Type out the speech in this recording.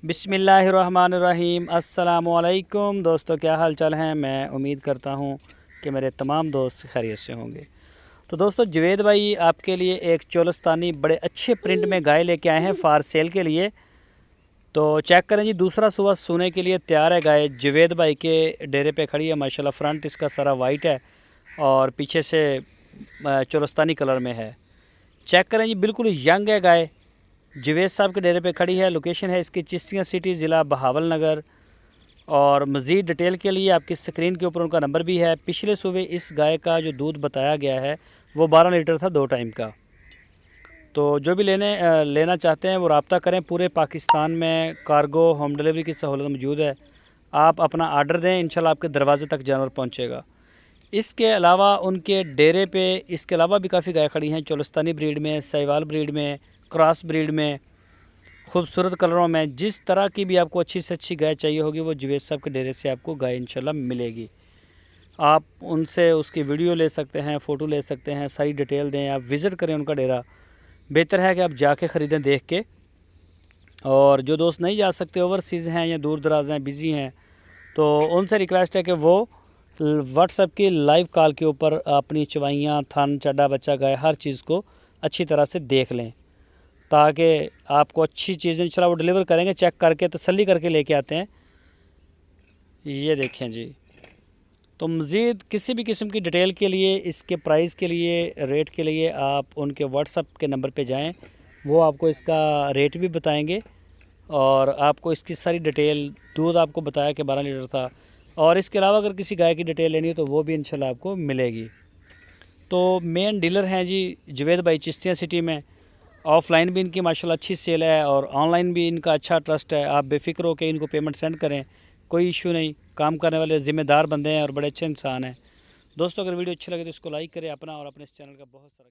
बिस्मिल्लाहिर्रहमानिर्रहीम। अस्सलामुअलैकुम दोस्तों, क्या हाल चाल हैं। मैं उम्मीद करता हूं कि मेरे तमाम दोस्त खैरियत से होंगे। तो दोस्तों, जवेद भाई आपके लिए एक चोलस्तानी बड़े अच्छे प्रिंट में गाय लेके आए हैं फार सेल के लिए। तो चेक करें जी, दूसरा सुबह सोने के लिए तैयार है गाय। जवेद भाई के डेरे पे खड़ी है माशाल्लाह। फ्रंट इसका सारा वाइट है और पीछे से चोलस्तानी कलर में है। चेक करें जी, बिल्कुल यंग है गाय। जवेद साहब के डेरे पे खड़ी है। लोकेशन है इसकी चिश्तियाँ सिटी, ज़िला बहावल नगर। और मज़ीद डिटेल के लिए आपकी स्क्रीन के ऊपर उनका नंबर भी है। पिछले सुबह इस गाय का जो दूध बताया गया है वो 12 लीटर था 2 टाइम का। तो जो भी लेना चाहते हैं वो रब्ता करें। पूरे पाकिस्तान में कार्गो होम डिलीवरी की सहूलत मौजूद है। आप अपना आर्डर दें, इंशाल्लाह आपके दरवाजे तक जानवर पहुँचेगा। इसके अलावा उनके डेरे पे इसके अलावा भी काफ़ी गाय खड़ी हैं, चोलस्तानी ब्रीड में, साहिवाल ब्रीड में, क्रॉस ब्रीड में, खूबसूरत कलरों में। जिस तरह की भी आपको अच्छी से अच्छी गाय चाहिए होगी वो जवेद साहब के डेरे से आपको गाय इंशाल्लाह मिलेगी। आप उनसे उसकी वीडियो ले सकते हैं, फ़ोटो ले सकते हैं, सारी डिटेल दें। आप विज़िट करें उनका डेरा। बेहतर है कि आप जाके ख़रीदें देख के। और जो दोस्त नहीं जा सकते, ओवरसीज़ हैं या दूर दराज हैं, बिज़ी हैं, तो उनसे रिक्वेस्ट है कि वो व्हाट्सएप की लाइव कॉल के ऊपर अपनी चवाइयाँ, थन, चड्डा, बच्चा, गाय हर चीज़ को अच्छी तरह से देख लें, ताकि आपको अच्छी चीज़ें इंशाल्लाह वो डिलीवर करेंगे। चेक करके तसल्ली करके लेके आते हैं। ये देखें जी। तो मज़ीद किसी भी किस्म की डिटेल के लिए, इसके प्राइस के लिए, रेट के लिए आप उनके व्हाट्सएप के नंबर पे जाएं। वो आपको इसका रेट भी बताएंगे और आपको इसकी सारी डिटेल, दूध आपको बताया कि 12 लीटर था। और इसके अलावा अगर किसी गाय की डिटेल लेनी है तो वो भी इंशाल्लाह आपको मिलेगी। तो मेन डीलर हैं जी जवेद भाई चिश्तियाँ सिटी में। ऑफ़लाइन भी इनकी माशाल्लाह अच्छी सेल है और ऑनलाइन भी इनका अच्छा ट्रस्ट है। आप बेफ़िक्र हो के इनको पेमेंट सेंड करें, कोई इशू नहीं। काम करने वाले ज़िम्मेदार बंदे हैं और बड़े अच्छे इंसान हैं। दोस्तों, अगर वीडियो अच्छी लगे तो इसको लाइक करें। अपना और अपने इस चैनल का बहुत सारा